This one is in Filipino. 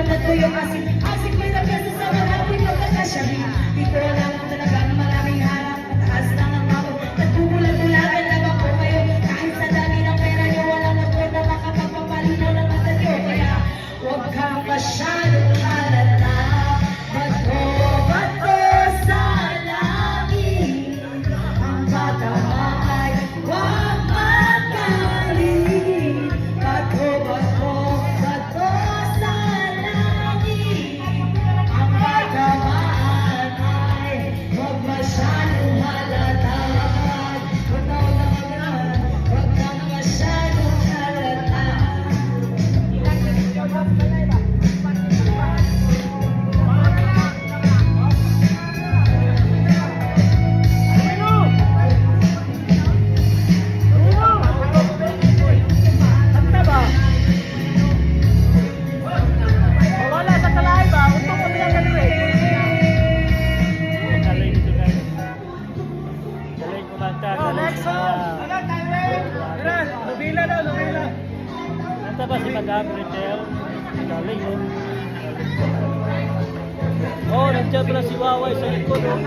lang na tuyo asik. Asik may nagkasa sa marami magkakasyabi. Di ko alam talaga na maraming harap. Mataas lang ang ako. Nagbubulag-bulagan lang ako kayo. Kahit sa dami ng pera nyo, walang nabuo na makapagpapalino ng mata nyo. Kaya huwag kang masyadong halata. Bato sa langit. Ang bata ay huwag magaling. Bato sa langit. Ang bata ay huwag masyadong halata. Huwag kang masyadong halata. Wala sa kalay ba? Untung mo nilang galing. Galing ito guys. Galing kumanta. Next song! Nubila daw, nubila. Nanta ba si Madam Ritel? Galing oh. Oh, nandiyan pala si Waway sa likod oh.